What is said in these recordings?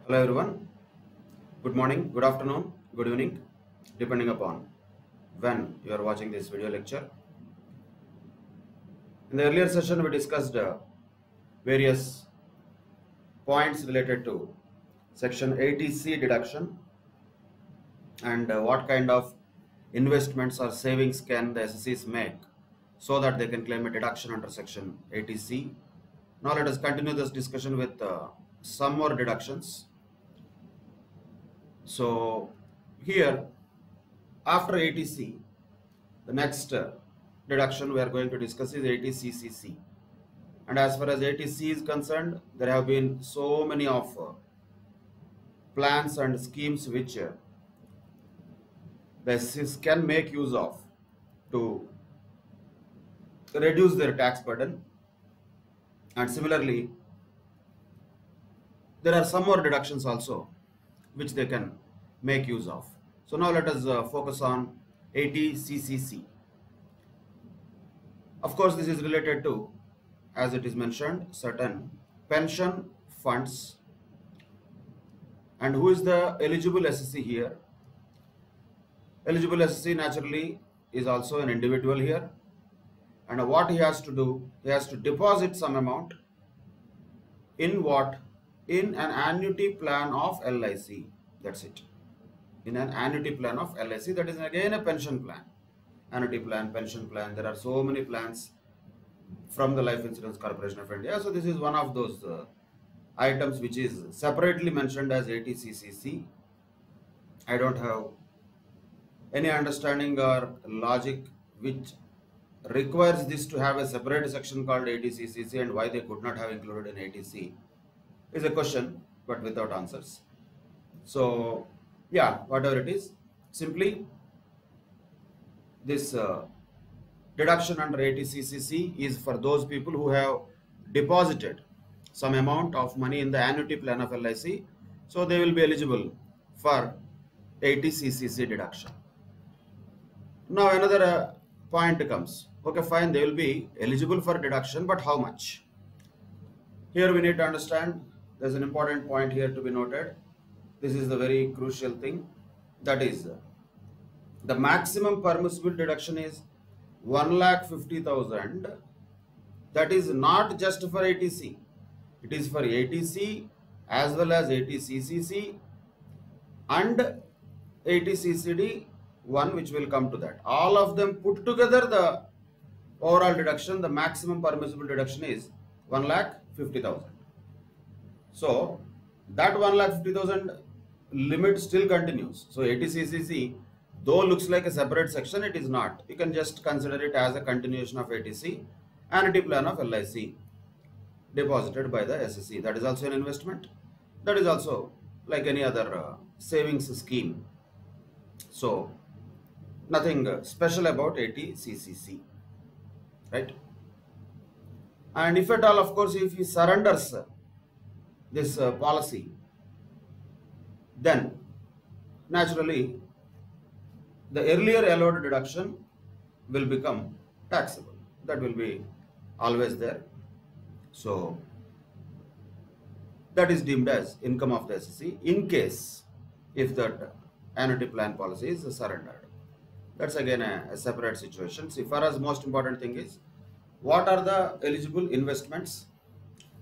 Hello everyone. Good morning, good afternoon, good evening, depending upon when you are watching this video lecture. In the earlier session, we discussed various points related to Section 80C deduction and what kind of investments or savings can the SSCs make so that they can claim a deduction under Section 80C. Now let us continue this discussion with some more deductions. So here, after 80C, the next deduction we are going to discuss is 80CCC. And as far as 80C is concerned, there have been so many of plans and schemes which the SSCs can make use of to reduce their tax burden. And similarly, there are some more deductions also which they can make use of. So now let us focus on 80CCC. Of course, this is related to, as it is mentioned, certain pension funds. And who is the eligible SSC here? Eligible SSC naturally is also an individual here. And what he has to do, he has to deposit some amount in what? In an annuity plan of LIC. That's it. In an annuity plan of LIC, that is again a pension plan. Annuity plan, pension plan, there are so many plans from the Life Insurance Corporation of India. So this is one of those items which is separately mentioned as 80CCC. I don't have any understanding or logic which requires this to have a separate section called 80CCC, and why they could not have included in 80C is a question but without answers. So yeah, whatever it is, simply this deduction under 80CCC is for those people who have deposited some amount of money in the annuity plan of LIC, so they will be eligible for 80CCC deduction. Now another point comes. Okay, fine, they will be eligible for deduction, but how much? Here we need to understand, there's an important point here to be noted. This is the very crucial thing. That is, the maximum permissible deduction is 1,50,000. That is not just for 80C. It is for 80C as well as 80CCC and 80CCD, one which will come to that. All of them put together, the overall deduction, the maximum permissible deduction is 1,50,000. So that 1,50,000 limit still continues. So 80CCC, though looks like a separate section, it is not. You can just consider it as a continuation of 80C, annuity plan of LIC deposited by the SSC. That is also an investment. That is also like any other savings scheme. So nothing special about 80CCC, right? And if at all, of course, if he surrenders this policy, then naturally the earlier allowed deduction will become taxable. That will be always there. So that is deemed as income of the SSC in case if that annuity plan policy is surrendered. That's again a separate situation. See, for us, most important thing is what are the eligible investments,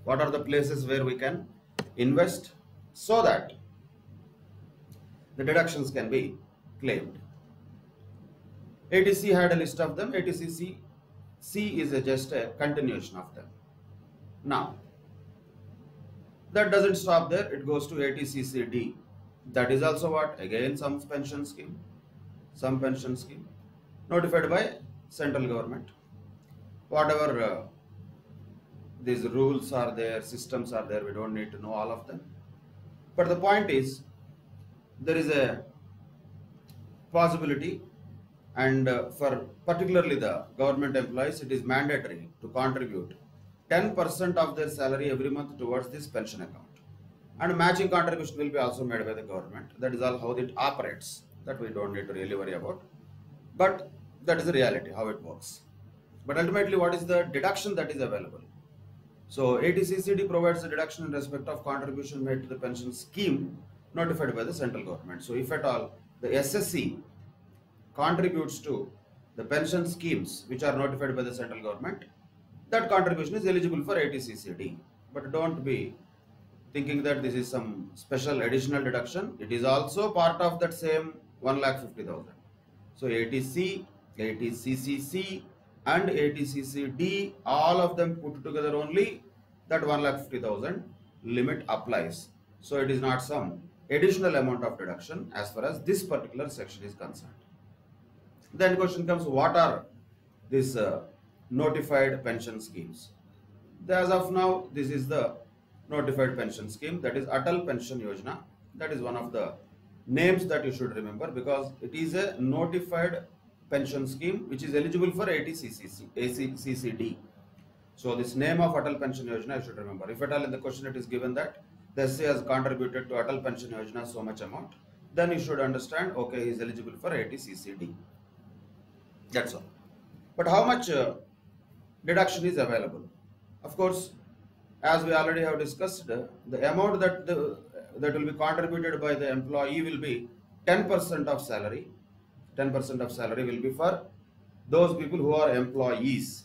what are the places where we can invest so that the deductions can be claimed. 80C had a list of them. 80CC is just a continuation of them. Now, that doesn't stop there. It goes to 80CCD. That is also what? Again, some pension scheme notified by central government. Whatever these rules are there, systems are there, we don't need to know all of them. But the point is, there is a possibility, and for particularly the government employees, it is mandatory to contribute 10% of their salary every month towards this pension account. And matching contribution will be also made by the government. That is all how it operates. That we don't need to really worry about. But that is the reality, how it works. But ultimately, what is the deduction that is available? So 80CCD provides a deduction in respect of contribution made to the pension scheme notified by the central government. So if at all the SSC contributes to the pension schemes which are notified by the central government, that contribution is eligible for 80CCD. But don't be thinking that this is some special additional deduction. It is also part of that same 1,50,000. So 80C, 80CCC and 80CCD, all of them put together only that 1,50,000 limit applies. So it is not some additional amount of deduction as far as this particular section is concerned. Then question comes, what are these notified pension schemes? As of now, this is the notified pension scheme, that is Atal Pension Yojana. That is one of the names that you should remember, because it is a notified pension scheme which is eligible for 80CCD. So this name of Atal Pension Yojana you should remember. If at all in the question it is given that the SC has contributed to Atal Pension Yojana so much amount, then you should understand, okay, he is eligible for 80CCD. That's all. But how much deduction is available? Of course, as we already have discussed, the amount that will be contributed by the employee will be 10% of salary. 10% of salary will be for those people who are employees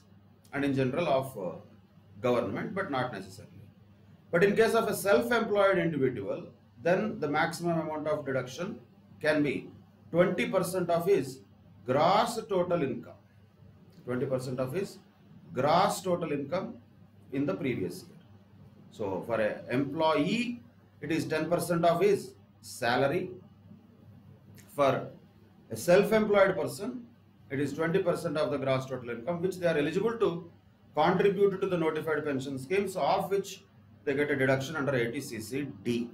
and in general of government, but not necessarily. But in case of a self-employed individual, then the maximum amount of deduction can be 20% of his gross total income. 20% of his gross total income in the previous year. So for an employee, it is 10% of his salary. For a self-employed person, it is 20% of the gross total income which they are eligible to contribute to the notified pension schemes, of which they get a deduction under 80CCD.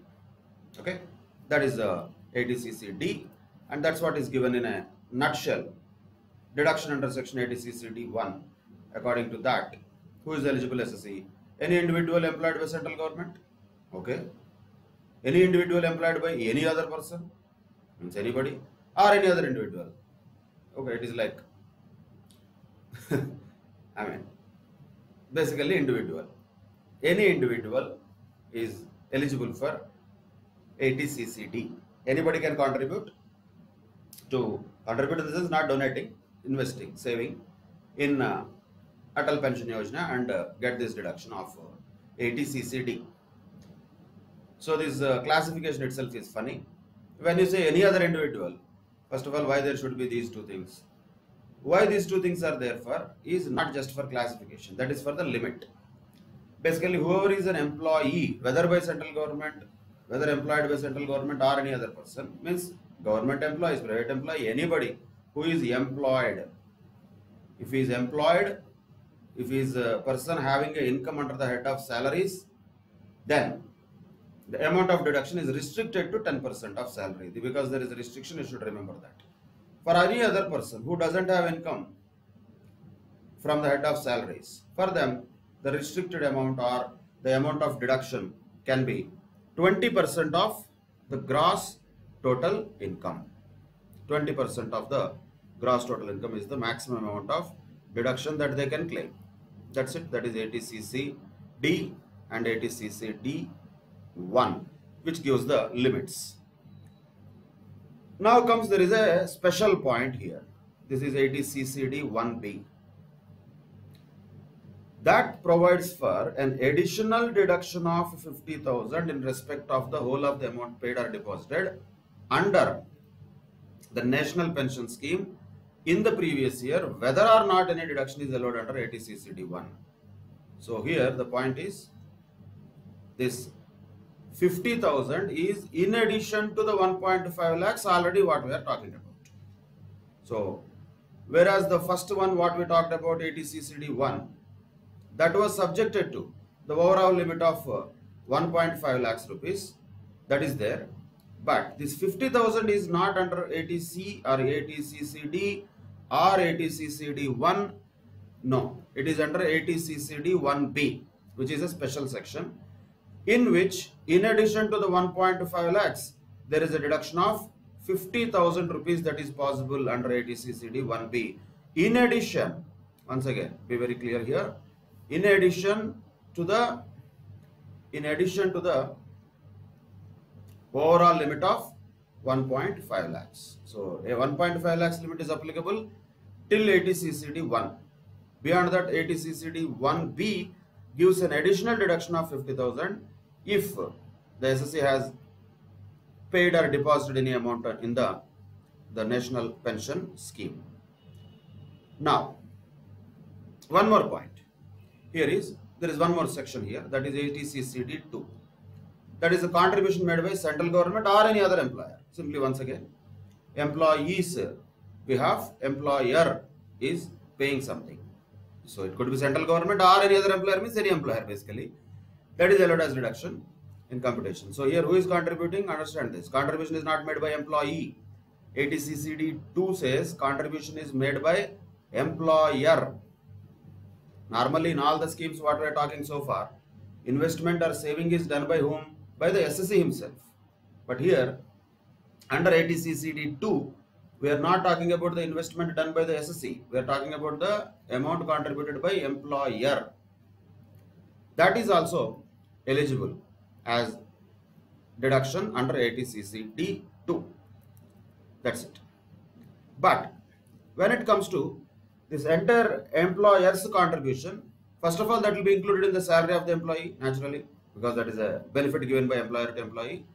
Okay, that is 80CCD, and that's what is given in a nutshell. Deduction under section 80CCD 1. According to that, who is eligible SSC? Any individual employed by central government. Okay. Any individual employed by any other person, means anybody, or any other individual. Okay, it is like I mean basically individual. Any individual is eligible for 80CCD. Anybody can contribute. To contribute to this is not donating, investing, saving in Atal Pension Yojana and get this deduction of 80CCD. So this classification itself is funny. When you say any other individual, first of all, why there should be these two things? Why these two things are there for is not just for classification, that is for the limit. Basically, whoever is an employee, whether by central government, whether employed by central government or any other person, means government employees, private employee, anybody who is employed. If he is employed, if he is a person having an income under the head of salaries, then the amount of deduction is restricted to 10% of salary. Because there is a restriction, you should remember that. For any other person who doesn't have income from the head of salaries, for them the restricted amount or the amount of deduction can be 20% of the gross total income. 20% of the gross total income is the maximum amount of deduction that they can claim. That's it. That is 80CCD and 80CCD 1, which gives the limits. Now comes, there is a special point here. This is 80CCD 1B. That provides for an additional deduction of 50,000 in respect of the whole of the amount paid or deposited under the National Pension Scheme in the previous year, whether or not any deduction is allowed under 80CCD 1. So here the point is, this 50,000 is in addition to the 1.5 lakhs already what we are talking about. So whereas the first one what we talked about, 80CCD 1, that was subjected to the overall limit of 1.5 lakhs rupees, that is there. But this 50,000 is not under 80C or 80CCD or 80CCD 1. No, it is under 80CCD 1B, which is a special section, in which in addition to the 1.5 lakhs, there is a deduction of 50,000 rupees that is possible under 80CCD 1B. In addition, once again, be very clear here, in addition to the, in addition to the overall limit of 1.5 lakhs. So a 1.5 lakhs limit is applicable till 80 CCD 1. Beyond that, 80 CCD 1B gives an additional deduction of 50,000 if the SSC has paid or deposited any amount in the national pension scheme. Now, one more point. There is one more section here, that is 80 CCD 2. That is a contribution made by central government or any other employer. Simply once again, employees, we have employer is paying something. So it could be central government or any other employer, means any employer basically. That is allowed as deduction in computation. So here who is contributing? Understand this. Contribution is not made by employee. 80 CCD 2 says contribution is made by employer. Normally in all the schemes what we are talking so far, investment or saving is done by whom? By the SSC himself. But here under 80 CCD 2, we are not talking about the investment done by the SSC. We are talking about the amount contributed by employer. That is also eligible as deduction under 80 CCD 2. That's it. But when it comes to this entire employer's contribution, first of all, that will be included in the salary of the employee, naturally, because that is a benefit given by employer to employee.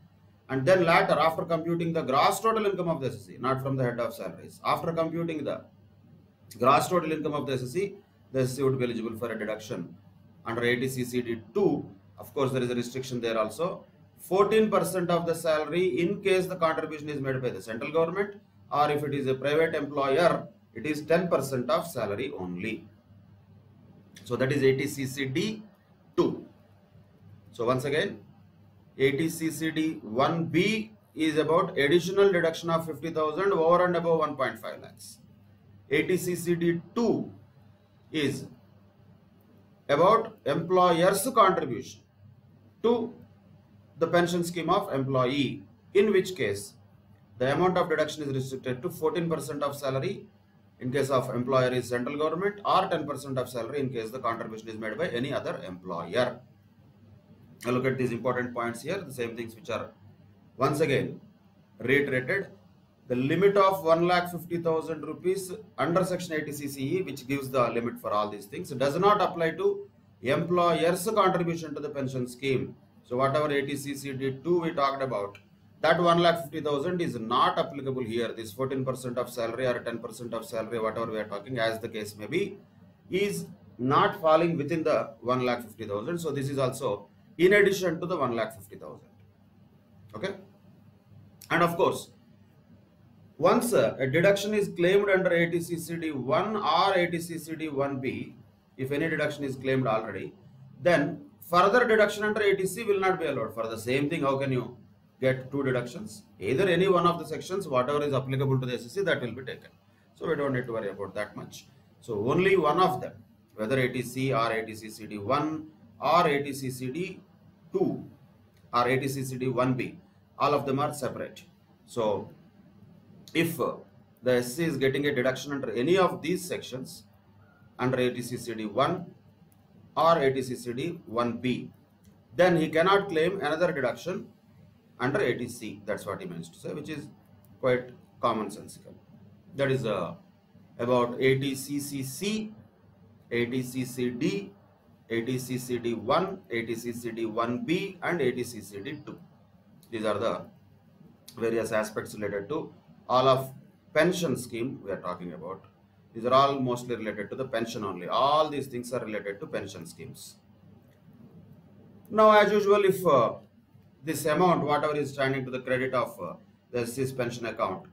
And then later, after computing the gross total income of the SSC, not from the head of salaries, after computing the gross total income of the SSC would be eligible for a deduction under 80 CCD 2. Of course, there is a restriction there also. 14% of the salary in case the contribution is made by the central government, or if it is a private employer, it is 10% of salary only. So that is 80 CCD 2. So once again, 80 CCD 1B is about additional deduction of 50,000 over and above 1.5 lakhs. 80 CCD 2 is about employer's contribution to the pension scheme of employee, in which case the amount of deduction is restricted to 14% of salary in case of employer is central government, or 10% of salary in case the contribution is made by any other employer. Now look at these important points here, the same things which are once again reiterated. The limit of 1,50,000 rupees under section 80 CCE, which gives the limit for all these things, does not apply to employer's contribution to the pension scheme. So whatever 80 CCD 2 we talked about, that 1,50,000 is not applicable here. This 14% of salary or 10% of salary, whatever we are talking, as the case may be, is not falling within the 1,50,000. So this is also in addition to the 1,50,000. Okay. And of course, once a deduction is claimed under 80 CCD 1 or 80 CCD 1B, if any deduction is claimed already, then further deduction under 80C will not be allowed. For the same thing, how can you get two deductions? Either any one of the sections, whatever is applicable to the SSC, that will be taken. So we don't need to worry about that much. So only one of them, whether 80C or 80 CCD 1 or 80 CCD 2 or 80 CCD 1B, all of them are separate. So if the SSC is getting a deduction under any of these sections, under 80 CCD 1 or 80 CCD 1B, then he cannot claim another deduction under 80C. That's what he means to say, which is quite commonsensical. That is about 80 CCC, 80 CCD, 80 CCD 1, 80 CCD 1B and 80 CCD 2. These are the various aspects related to all of pension scheme we are talking about. These are all mostly related to the pension only. All these things are related to pension schemes. Now, as usual, if this amount, whatever is standing to the credit of the SSC's pension account,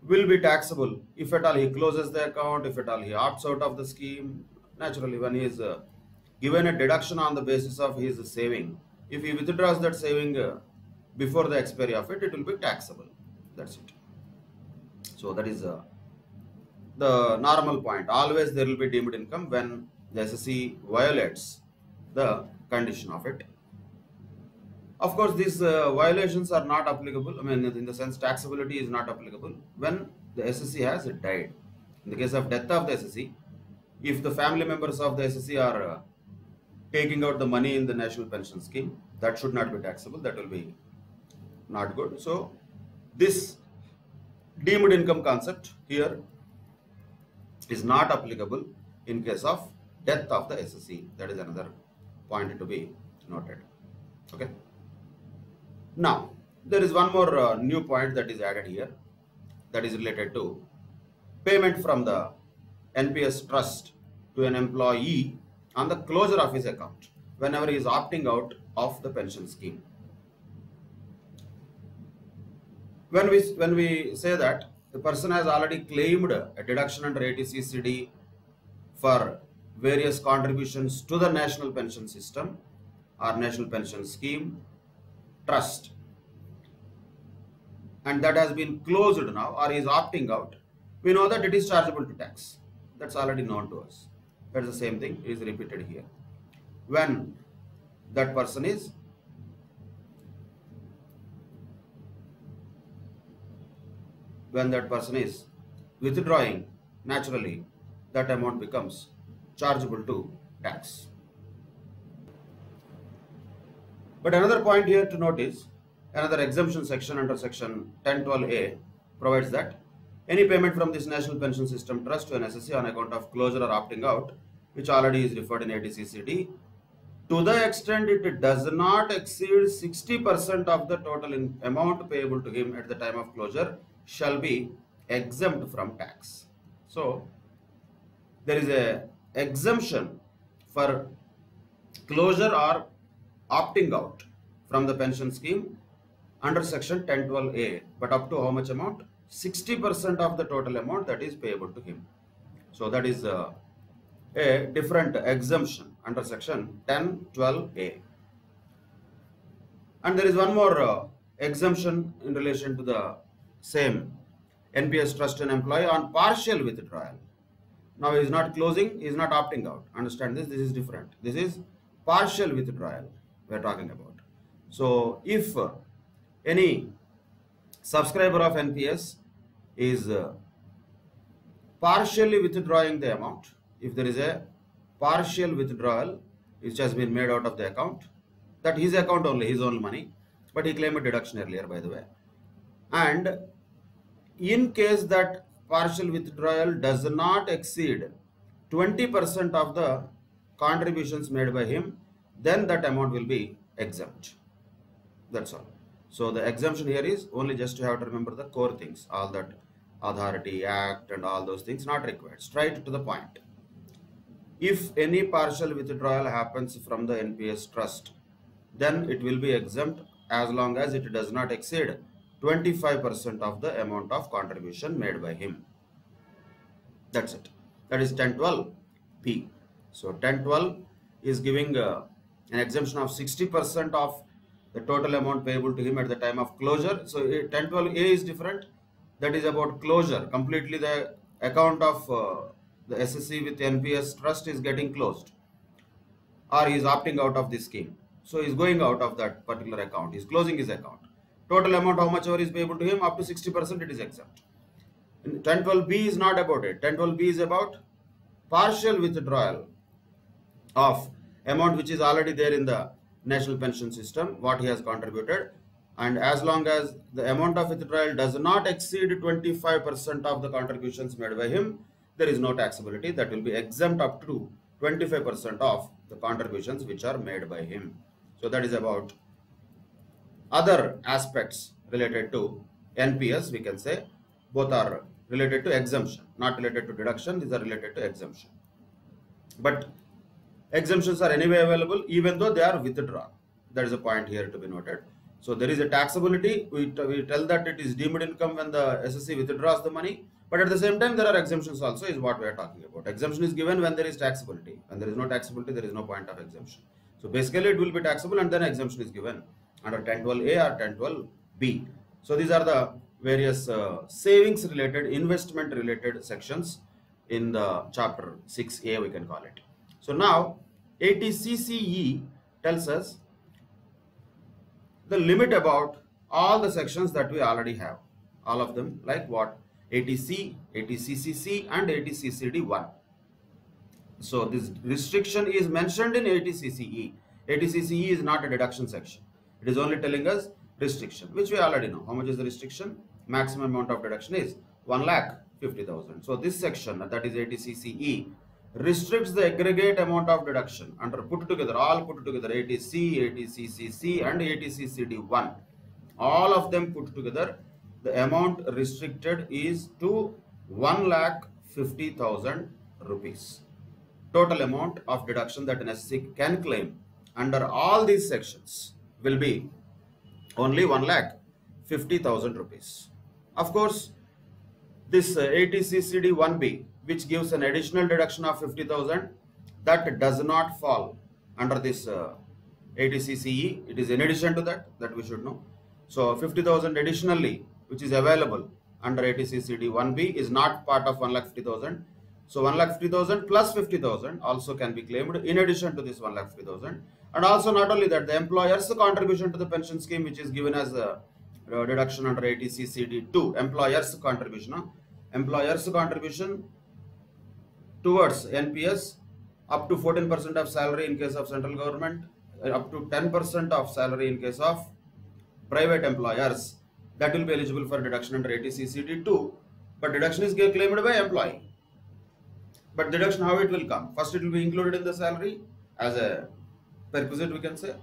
will be taxable if at all he closes the account, if at all he opts out of the scheme. Naturally, when he is given a deduction on the basis of his saving, if he withdraws that saving before the expiry of it, it will be taxable. That's it. So that is the normal point. Always there will be deemed income when the SSC violates the condition of it. Of course, these violations are not applicable. I mean, in the sense taxability is not applicable when the SSC has died. In the case of death of the SSC, if the family members of the SSC are taking out the money in the national pension scheme. That should not be taxable. That will be not good. So this deemed income concept here is not applicable in case of death of the SSE. That is another point to be noted. Okay. Now there is one more new point that is added here, that is related to payment from the NPS trust to an employee on the closure of his account whenever he is opting out of the pension scheme. When we say that the person has already claimed a deduction under 80CCD for various contributions to the national pension system or national pension scheme trust, and that has been closed now or is opting out, we know that it is chargeable to tax. That's already known to us. That's the same thing is repeated here. When that person is withdrawing, naturally that amount becomes chargeable to tax. But another point here to note is another exemption section under section 1012A provides that any payment from this national pension system trust to an SSE on account of closure or opting out, which already is referred in 80CCD, to the extent it does not exceed 60% of the total amount payable to him at the time of closure, shall be exempt from tax. So there is a exemption for closure or opting out from the pension scheme under section 1012A, but up to how much amount? 60% of the total amount that is payable to him. So that is a different exemption under section 1012A. And there is one more exemption in relation to the same NPS trust and employee on partial withdrawal. Now he is not closing, he is not opting out. Understand this? This is different. This is partial withdrawal we are talking about. So if any subscriber of NPS is partially withdrawing the amount, if there is a partial withdrawal which has been made out of the account, that his account only, his own money, but he claimed a deduction earlier, by the way, and in case that partial withdrawal does not exceed 20% of the contributions made by him, then that amount will be exempt. That's all. So the exemption here is only just to have to remember the core things, all that authority, act and all those things not required. Straight to the point. If any partial withdrawal happens from the NPS trust, then it will be exempt as long as it does not exceed 25% of the amount of contribution made by him. That's it. That is 1012P. So 1012 is giving an exemption of 60% of the total amount payable to him at the time of closure. So 1012A is different. That is about closure. Completely the account of the SSE with NPS trust is getting closed, or he is opting out of this scheme. So he is going out of that particular account. He is closing his account. Total amount, how much ever is payable to him, up to 60% it is exempt. 1012B is not about it. 1012B is about partial withdrawal of amount which is already there in the national pension system, what he has contributed, and as long as the amount of withdrawal does not exceed 25% of the contributions made by him, there is no taxability. That will be exempt up to 25% of the contributions which are made by him. So that is about other aspects related to NPS. We can say both are related to exemption, not related to deduction. These are related to exemption. But exemptions are anyway available even though they are withdrawn. That is a point here to be noted. So there is a taxability. We tell that it is deemed income when the SSE withdraws the money. But at the same time, there are exemptions also, is what we are talking about. Exemption is given when there is taxability. When there is no taxability, there is no point of exemption. So basically, it will be taxable and then exemption is given under 1012A or 1012B. So these are the various savings related, investment related sections in the chapter 6A, we can call it. So now 80CCE tells us the limit about all the sections that we already have. All of them, like what? 80C, 80CCC and 80CCD1. So this restriction is mentioned in 80CCE. 80CCE is not a deduction section. It is only telling us restriction, which we already know. How much is the restriction? Maximum amount of deduction is 1,50,000. So this section, that is 80CCE, restricts the aggregate amount of deduction under put together, all put together, 80C, 80CCC and 80CCD1. All of them put together, the amount restricted is to 1,50,000 rupees. Total amount of deduction that an SC can claim under all these sections will be only 1,50,000 rupees. Of course, this 80CCD 1B, which gives an additional deduction of 50,000, that does not fall under this 80CCE. It is in addition to that we should know. So 50,000 additionally, which is available under 80CCD 1B, is not part of 1,50,000. So 1,50,000 plus 50,000 also can be claimed in addition to this 1,50,000. And also not only that, the employer's contribution to the pension scheme, which is given as a deduction under 80CCD 2, employer's contribution towards NPS up to 14% of salary in case of central government, up to 10% of salary in case of private employers, that will be eligible for deduction under 80CCD 2, but deduction is claimed by employee. But deduction, how it will come? First, it will be included in the salary as a perquisite, we can say,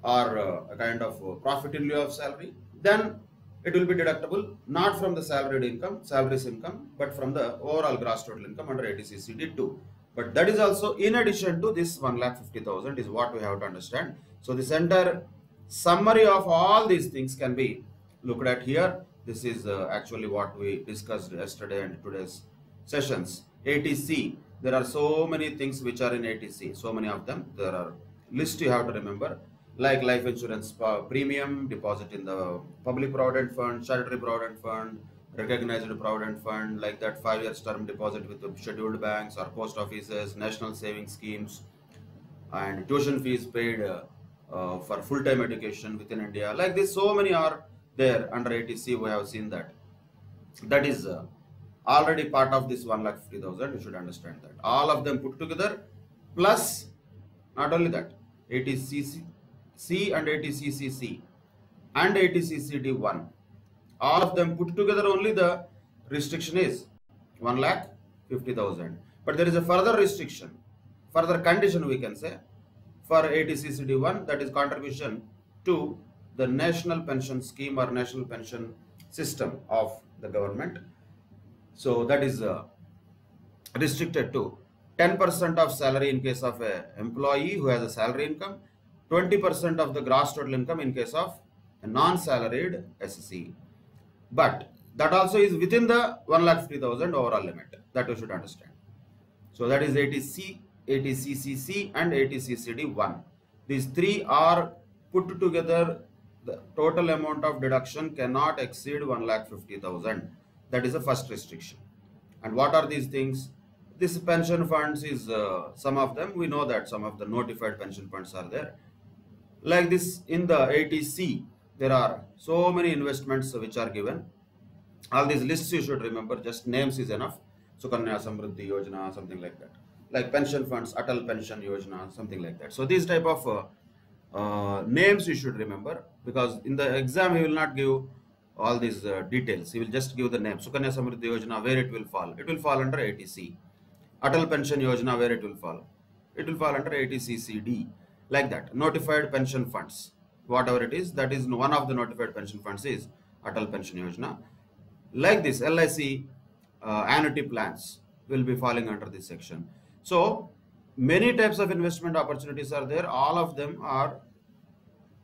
or a kind of profit in lieu of salary. Then it will be deductible not from the salaried income, salaries income, but from the overall gross total income under 80CCD 2. But that is also in addition to this 1,50,000 is what we have to understand. So this entire summary of all these things can be looked at here. This is actually what we discussed yesterday and today's sessions. 80C, there are so many things which are in 80C, so many of them. There are list you have to remember, like life insurance premium, deposit in the public provident fund, statutory provident fund, recognized provident fund, like that 5 years term deposit with the scheduled banks or post offices, national savings schemes, and tuition fees paid for full-time education within India. Like this, so many are there under 80C. We have seen that. That is already part of this 1,50,000. You should understand that. All of them put together, plus not only that, 80CC and 80CCC and 80CCD1. All of them put together, only the restriction is 1,50,000. But there is a further restriction, further condition we can say, for 80CCD1, that is contribution to the national pension scheme or national pension system of the government. So that is restricted to 10% of salary in case of an employee who has a salary income, 20% of the gross total income in case of a non-salaried SC. But that also is within the 1,50,000 overall limit, that you should understand. So that is 80C, 80CCC and 80CCD1. These three are put together, the total amount of deduction cannot exceed 1,50,000. That is the first restriction. And what are these things? This pension funds is some of them. We know that some of the notified pension funds are there. Like this, in the 80C, there are so many investments which are given. All these lists you should remember, just names is enough. Sukanya Samruddhi Yojana, something like that. Like pension funds, Atal Pension Yojana, something like that. So these type of names you should remember, because in the exam he will not give all these details. He will just give the name. Sukanya Samruddhi Yojana, where it will fall. It will fall under 80C. Atal Pension Yojana, where it will fall. It will fall under 80CCD. Like that. Notified pension funds, whatever it is, that is one of the notified pension funds is Atal Pension Yojana. Like this, LIC annuity plans will be falling under this section. So many types of investment opportunities are there. All of them are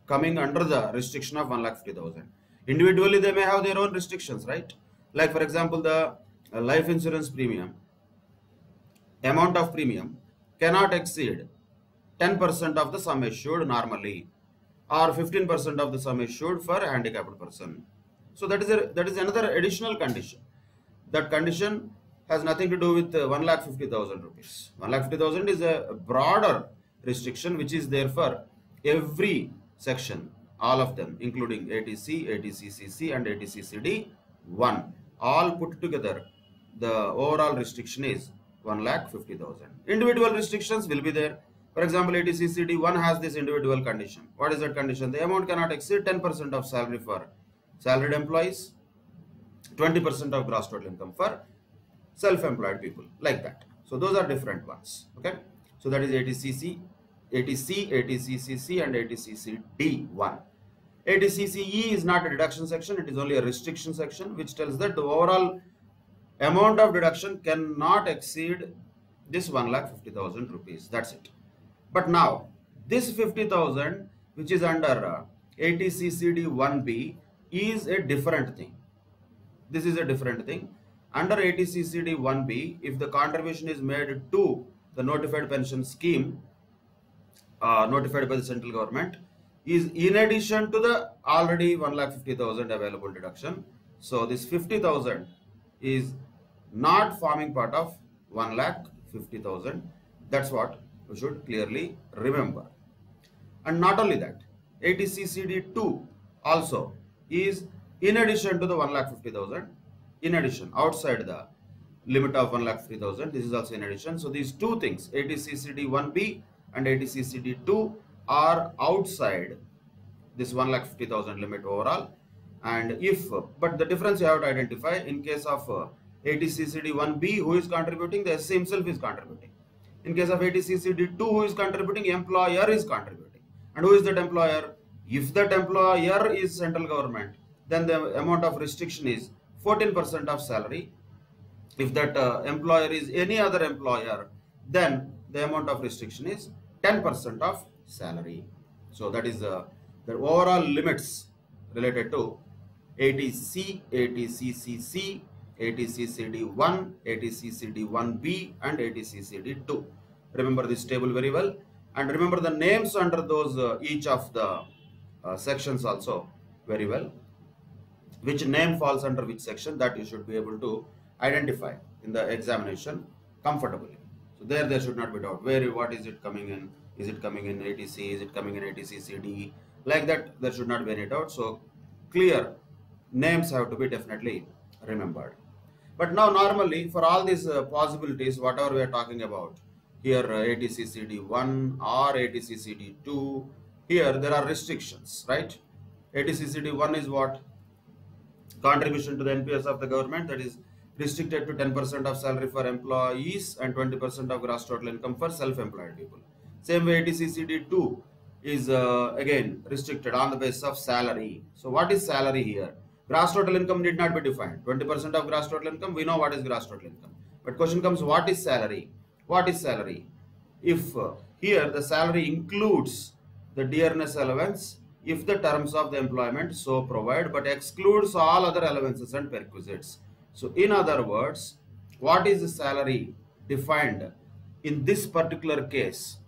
coming under the restriction of 1,50,000. Individually, they may have their own restrictions, right? Like for example, the life insurance premium, amount of premium cannot exceed 10% of the sum assured normally, or 15% of the sum assured for a handicapped person. So that is another additional condition. That condition has nothing to do with 1,50,000 rupees. 1,50,000 is a broader restriction which is there for every section, all of them, including 80C, 80CCC and 80CCD1. All put together, the overall restriction is 1,50,000. Individual restrictions will be there. For example, 80CCD1 has this individual condition. What is that condition? The amount cannot exceed 10% of salary for salaried employees, 20% of gross total income for self-employed people, like that. So those are different ones. Okay. So that is 80CC, 80C, 80CCC and 80CCD1. 80CCE is not a deduction section, it is only a restriction section, which tells that the overall amount of deduction cannot exceed this 1,50,000 rupees. That's it. But now this 50,000 which is under 80CCD1B is a different thing. This is a different thing. Under 80CCD1B, if the contribution is made to the notified pension scheme notified by the central government, is in addition to the already 1,50,000 available deduction. So this 50,000 is not forming part of 1,50,000. That's what we should clearly remember. And not only that, 80CCD2 also is in addition to the 1,50,000, in addition, outside the limit of 1,50,000, this is also in addition. So these two things, 80CCD1B and 80CCD2, are outside this 1,50,000 limit overall. And if, but the difference you have to identify, in case of 80CCD1B, who is contributing? The SC himself is contributing. In case of 80CCD2, who is contributing? Employer is contributing. And who is that employer? If that employer is central government, then the amount of restriction is 14% of salary. If that employer is any other employer, then the amount of restriction is 10% of salary. So that is the overall limits related to 80C, 80CCC, 80CCD1, 80CCD1B and 80CCD2. Remember this table very well, and remember the names under those each of the sections also very well. Which name falls under which section, that you should be able to identify in the examination comfortably. So there should not be doubt. What is it coming in? Is it coming in 80C? Is it coming in 80CCD? Like that, there should not be any doubt. So clear names have to be definitely remembered. But now normally for all these possibilities, whatever we are talking about here, 80CCD1 or 80CCD2, here there are restrictions, right? 80CCD1 is what? Contribution to the NPS of the government, that is restricted to 10% of salary for employees and 20% of gross total income for self-employed people. Same way 80CCD2 is again restricted on the basis of salary. So what is salary here? Gross total income need not be defined. 20% of gross total income, we know what is gross total income. But question comes, what is salary? What is salary? If here the salary includes the dearness allowance, if the terms of the employment so provide, but excludes all other allowances and perquisites. So in other words, what is the salary defined in this particular case?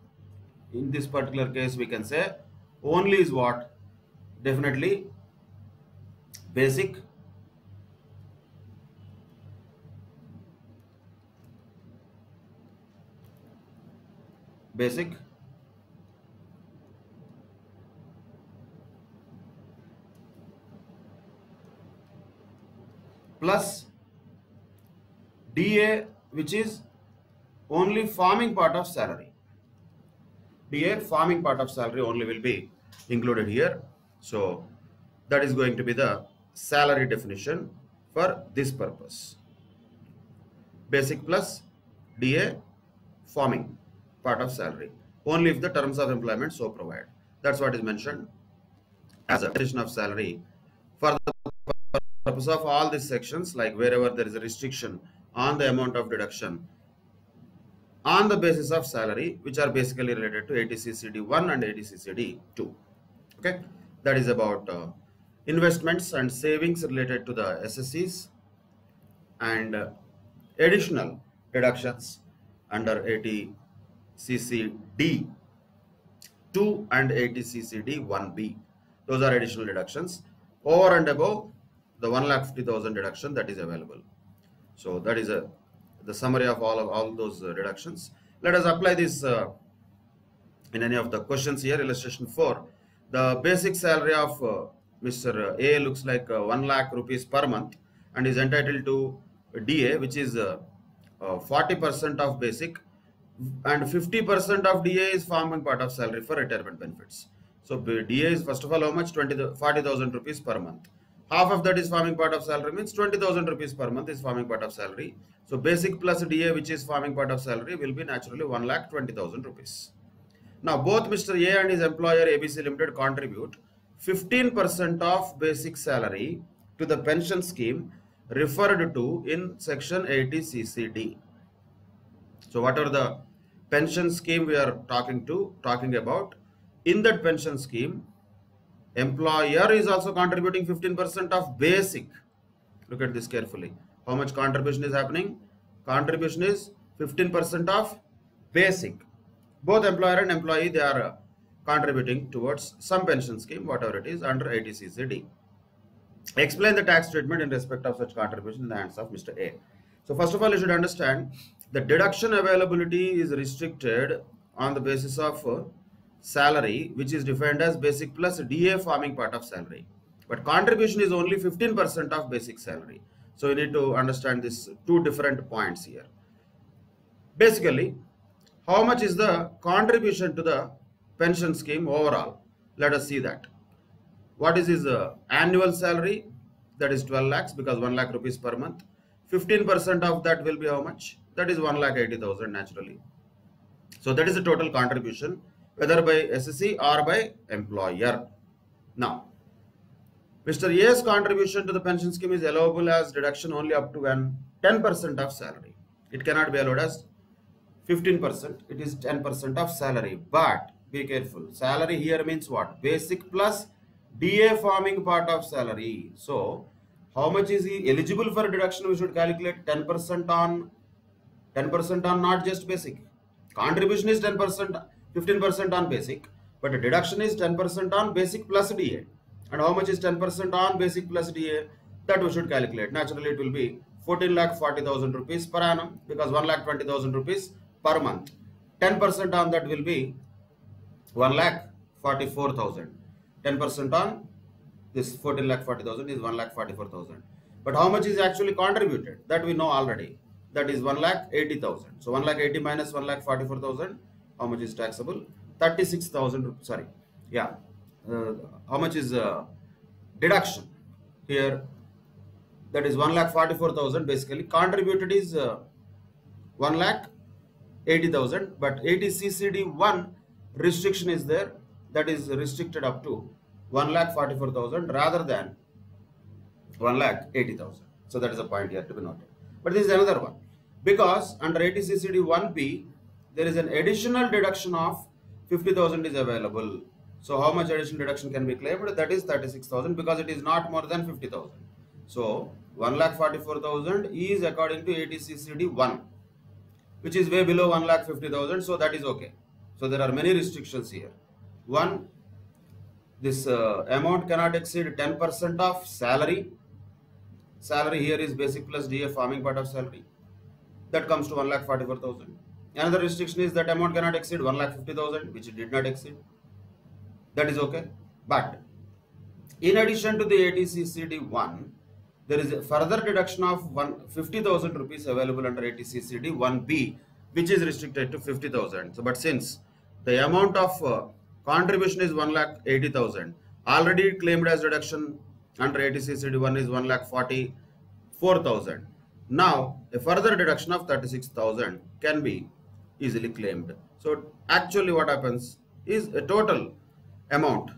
In this particular case, we can say only is what? Definitely basic, plus DA, which is only forming part of salary. DA forming part of salary only will be included here. So that is going to be the salary definition for this purpose. Basic plus DA forming part of salary, only if the terms of employment so provide. That's what is mentioned as a definition of salary for the purpose of all these sections, like wherever there is a restriction on the amount of deduction on the basis of salary, which are basically related to 80CCD1 and 80CCD2. Okay, that is about investments and savings related to the SSCs and additional deductions under 80CCD2 and 80CCD1B. Those are additional deductions over and above the 1,50,000 deduction that is available. So that is the summary of all those deductions. Let us apply this in any of the questions here. Illustration 4. The basic salary of Mr. A looks like 1 lakh rupees per month and is entitled to DA, which is 40% of basic, and 50% of DA is forming part of salary for retirement benefits. So DA is first of all how much? 40,000 rupees per month. Half of that is forming part of salary, means 20,000 rupees per month is forming part of salary. So basic plus DA, which is forming part of salary, will be naturally 1,20,000 rupees. Now both Mr. A and his employer ABC Limited contribute 15% of basic salary to the pension scheme referred to in section 80 CCD. So what are the pension scheme we are talking about? In that pension scheme, employer is also contributing 15% of basic. Look at this carefully. How much contribution is happening? Contribution is 15% of basic. Both employer and employee, they are contributing towards some pension scheme, whatever it is, under 80 CCD. Explain the tax treatment in respect of such contribution in the hands of Mr. A. So first of all, you should understand the deduction availability is restricted on the basis of salary, which is defined as basic plus DA forming part of salary. But contribution is only 15% of basic salary. So you need to understand these two different points here. Basically, how much is the contribution to the pension scheme overall? Let us see that. What is his annual salary? That is 12 lakhs, because 1 lakh rupees per month. 15% of that will be how much? That is 1,80,000 naturally. So that is the total contribution, whether by SSC or by employer. Now, Mr. A's contribution to the pension scheme is allowable as deduction only up to 10% of salary. It cannot be allowed as 15%. It is 10% of salary. But be careful. Salary here means what? Basic plus DA forming part of salary. So how much is he eligible for deduction? We should calculate 10% on not just basic. Contribution is 10%, 15% on basic, but the deduction is 10% on basic plus DA. And how much is 10% on basic plus DA? That we should calculate. Naturally, it will be 14,40,000 rupees per annum, because 1,20,000 rupees per month. 10% on that will be 1,44,000. 10% on this 14,40,000 is 1,44,000. But how much is actually contributed? That we know already. That is 1,80,000. So 1,80,000 minus 1,44,000. How much is taxable? 36,000. Sorry. Yeah. How much is deduction? Here, that is 1,44,000. Basically, contributed is 1,80,000. But 80 CCD 1 restriction is there. That is restricted up to 1,44,000 rather than 1,80,000. So that is a point here to be noted. But this is another one, because under 80 CCD 1B there is an additional deduction of 50,000 is available. So how much additional deduction can be claimed? That is 36,000, because it is not more than 50,000. So 1,44,000 is according to 80 CCD 1, which is way below 1,50,000. So that is okay. So there are many restrictions here. One, this amount cannot exceed 10% of salary. Salary here is basic plus DA forming part of salary. That comes to 1,44,000. Another restriction is that amount cannot exceed 1,50,000, which it did not exceed. That is okay. But in addition to the 80 CCD 1, there is a further deduction of 50,000 rupees available under 80 CCD 1B, which is restricted to 50,000. So, but since the amount of contribution is 1,80,000, already claimed as deduction under 80 CCD 1 is 1,44,000. Now, a further deduction of 36,000 can be easily claimed. So, actually what happens is a total amount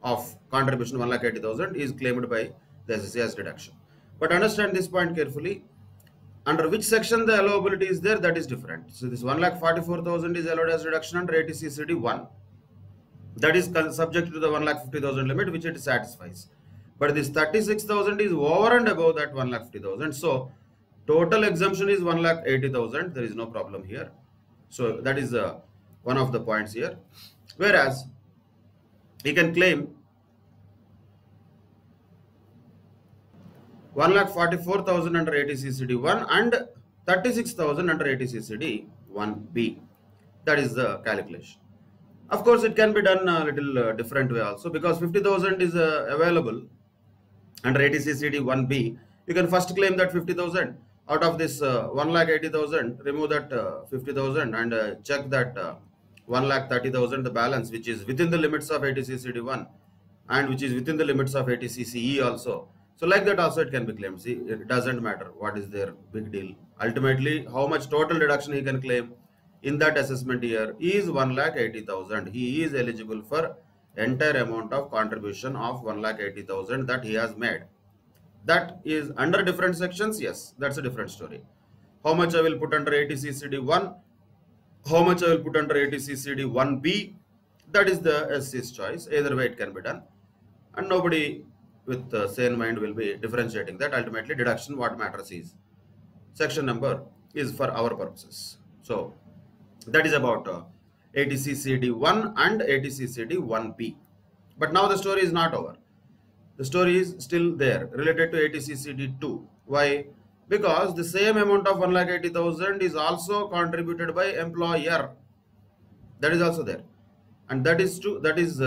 of contribution 1,80,000 is claimed by the SSC as deduction. But understand this point carefully. Under which section the allowability is there, that is different. So, this 1,44,000 is allowed as deduction under 80 CCD 1. That is subject to the 1,50,000 limit, which it satisfies. But this 36,000 is over and above that 1,50,000. So, total exemption is 1,80,000. There is no problem here. So, that is one of the points here. Whereas, he can claim 1,44,000 under 80 CCD 1 and 36,000 under 80 CCD 1B. That is the calculation. Of course, it can be done a little different way also, because 50,000 is available under 80 CCD 1B. You can first claim that 50,000. out of this 1,80,000, remove that 50,000 and check that 1,30,000 the balance, which is within the limits of 80CCD1 and which is within the limits of 80CCE also. So like that also it can be claimed. See, it doesn't matter what is their big deal. Ultimately, how much total deduction he can claim in that assessment year is 1,80,000. He is eligible for entire amount of contribution of 1,80,000 that he has made. That is under different sections, yes, that's a different story. How much I will put under 80CCD1, how much I will put under 80CCD1B, that is the SC's choice. Either way it can be done. And nobody with sane mind will be differentiating that. Ultimately, deduction, what matters is section number is for our purposes. So that is about 80CCD1 and 80CCD1B. But now the story is not over. The story is still there related to 80CCD2. Why? Because the same amount of 1,80,000 is also contributed by employer. That is also there. And that is true. That is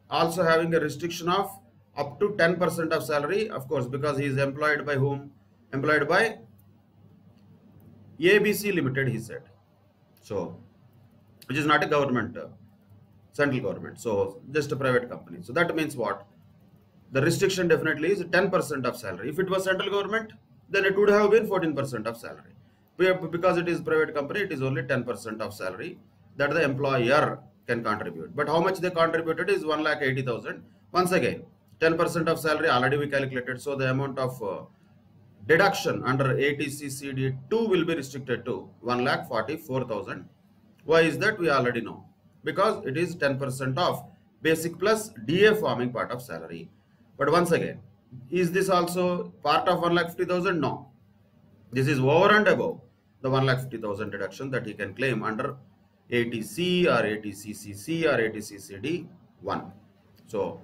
also having a restriction of up to 10% of salary, of course, because he is employed by whom? Employed by ABC Limited, he said. So, which is not a government, central government. So, just a private company. So, that means what? The restriction definitely is 10% of salary. If it was central government, then it would have been 14% of salary. Because it is private company, it is only 10% of salary that the employer can contribute. But how much they contributed is 1,80,000. Once again, 10% of salary already we calculated. So the amount of deduction under 80CCD2 will be restricted to 1,44,000. Why is that? We already know. Because it is 10% of basic plus DA forming part of salary. But once again, is this also part of 1,50,000? No. This is over and above the 1,50,000 deduction that he can claim under 80C or 80CCC or 80CCD1. So,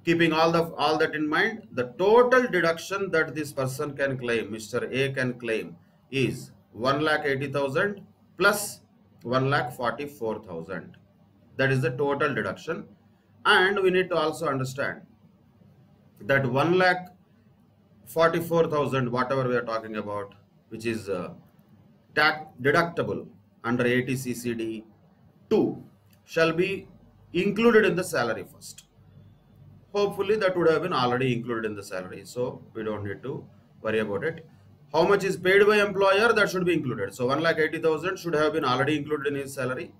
keeping all that in mind, the total deduction that this person can claim, Mr. A can claim, is 1,80,000 plus 1,44,000. That is the total deduction. And we need to also understand that 1,44,000, whatever we are talking about, which is tax deductible under 80CCD2, shall be included in the salary first. Hopefully that would have been already included in the salary, so we don't need to worry about it. How much is paid by employer, that should be included. So 1,80,000 should have been already included in his salary,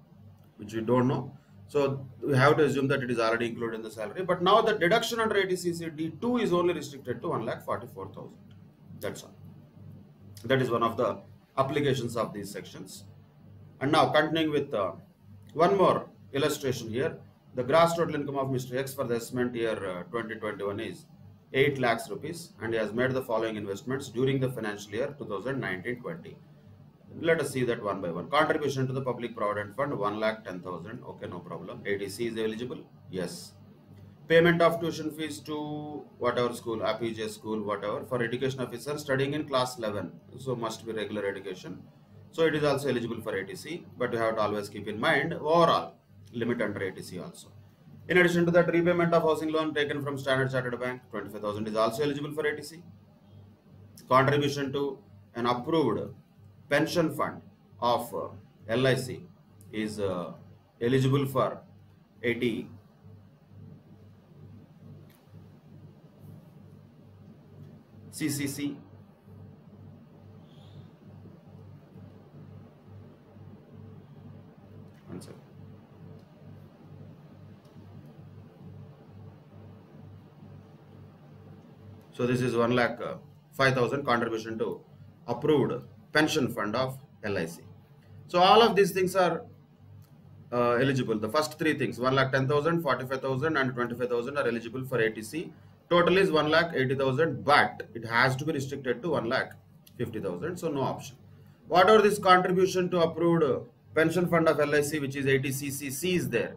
which we don't know. So we have to assume that it is already included in the salary. But now the deduction under 80CCD2 is only restricted to 1,44,000. That's all. That is one of the applications of these sections. And now continuing with one more illustration here. The gross total income of Mr. X for the assessment year 2021 is 8 lakhs rupees, and he has made the following investments during the financial year 2019-20. Let us see that one by one. Contribution to the public provident fund 1,10,000. Okay, no problem. 80C is eligible. Yes. Payment of tuition fees to whatever school, APJ school, whatever, for education officer studying in class 11. So must be regular education. So it is also eligible for 80C, but you have to always keep in mind overall limit under 80C also. In addition to that, repayment of housing loan taken from Standard Chartered Bank 25,000 is also eligible for 80C. Contribution to an approved pension fund of LIC is eligible for 80 CCC. One second. So this is 1,05,000 contribution to approved pension fund of LIC. So all of these things are eligible. The first three things, 1,10,000, 45,000 and 25,000 are eligible for 80C. Total is 1,80,000, but it has to be restricted to 1,50,000. So no option. Whatever this contribution to approved pension fund of LIC, which is 80CCC, is there.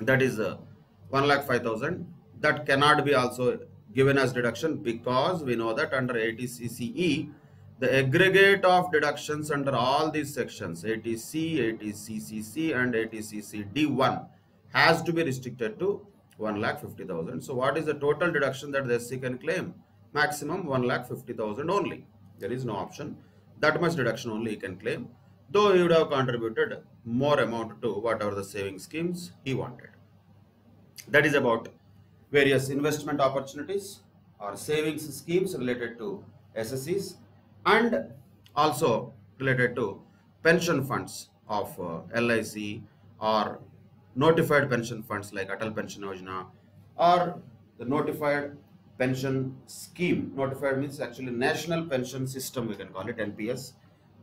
That is 1,05,000. That cannot be also given as deduction, because we know that under 80CCE, the aggregate of deductions under all these sections, 80C, 80CCC and 80CCD1, has to be restricted to 1,50,000. So what is the total deduction that the SC can claim? Maximum 1,50,000 only. There is no option. That much deduction only he can claim, though he would have contributed more amount to whatever the saving schemes he wanted. That is about various investment opportunities or savings schemes related to SSCs and also related to pension funds of LIC or notified pension funds like Atal Pension Yojana or the notified pension scheme. Notified means actually National Pension System, we can call it NPS,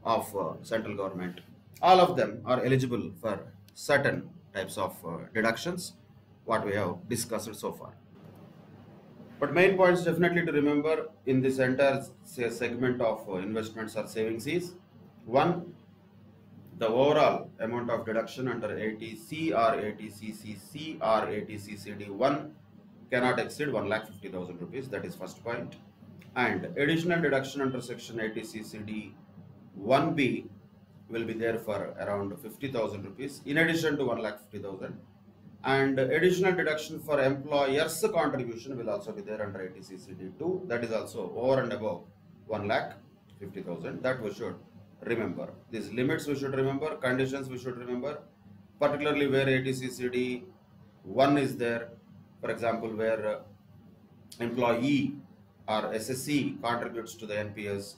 of central government. All of them are eligible for certain types of deductions what we have discussed so far. But main points definitely to remember in this entire segment of investments or savings is: one, the overall amount of deduction under 80C or 80CCC or 80CCD1 cannot exceed 1,50,000 rupees. That is first point. And additional deduction under section 80CCD1B will be there for around 50,000 rupees in addition to 1,50,000. And additional deduction for employer's contribution will also be there under 80CCD2. That is also over and above 1,50,000. That we should remember. These limits we should remember, conditions we should remember, particularly where 80CCD1 is there. For example, where employee or SSC contributes to the NPS,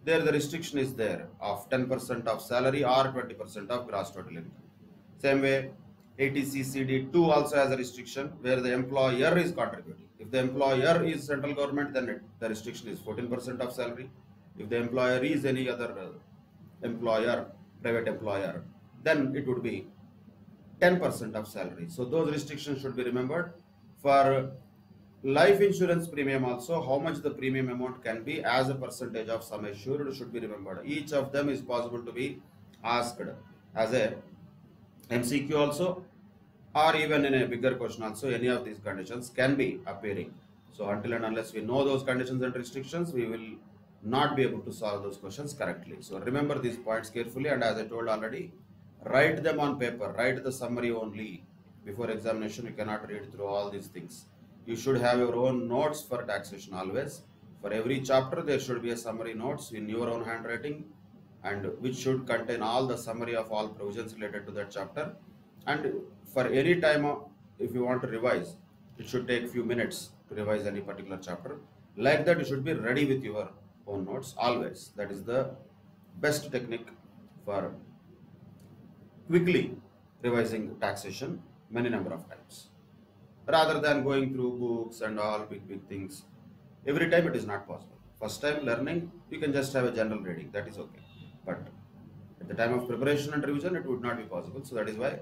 there the restriction is there of 10% of salary or 20% of gross total income. Same way, 80CCD2 also has a restriction where the employer is contributing. If the employer is central government, then the restriction is 14% of salary. If the employer is any other employer, private employer, then it would be 10% of salary. So those restrictions should be remembered. For life insurance premium also, how much the premium amount can be as a percentage of sum assured should be remembered. Each of them is possible to be asked as a MCQ also, or even in a bigger question also. Any of these conditions can be appearing. So until and unless we know those conditions and restrictions, we will not be able to solve those questions correctly. So remember these points carefully, and as I told already, write them on paper, write the summary only. Before examination, you cannot read through all these things. You should have your own notes for taxation always. For every chapter, there should be a summary notes in your own handwriting, and which should contain all the summary of all provisions related to that chapter. And for any time, if you want to revise, it should take few minutes to revise any particular chapter. Like that, you should be ready with your own notes always. That is the best technique for quickly revising taxation many number of times, rather than going through books and all big things. Every time it is not possible. First time learning, you can just have a general reading, that is okay. But at the time of preparation and revision, it would not be possible. So that is why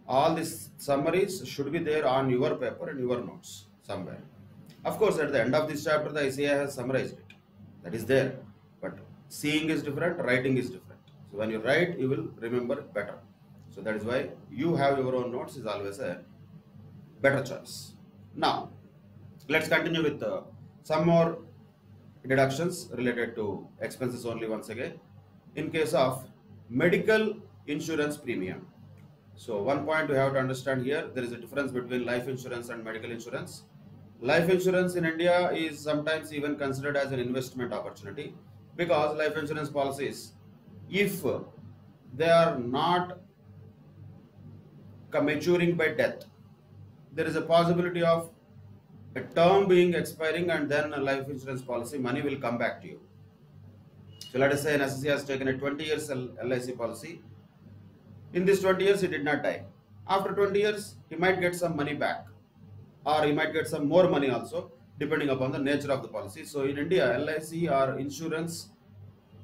all these summaries should be there on your paper and your notes somewhere. Of course, at the end of this chapter, the ICAI has summarized it. That is there. But seeing is different, writing is different. So when you write, you will remember better. So that is why you have your own notes is always a better choice. Now, let's continue with some more deductions related to expenses only once again. In case of medical insurance premium. So one point we have to understand here, there is a difference between life insurance and medical insurance. Life insurance in India is sometimes even considered as an investment opportunity, because life insurance policies, if they are not maturing by death, there is a possibility of a term being expiring, and then a life insurance policy money will come back to you. So let us say an SSC has taken a 20 years LIC policy. In this 20 years, he did not die. After 20 years, he might get some money back, or he might get some more money also, depending upon the nature of the policy. So in India, LIC or insurance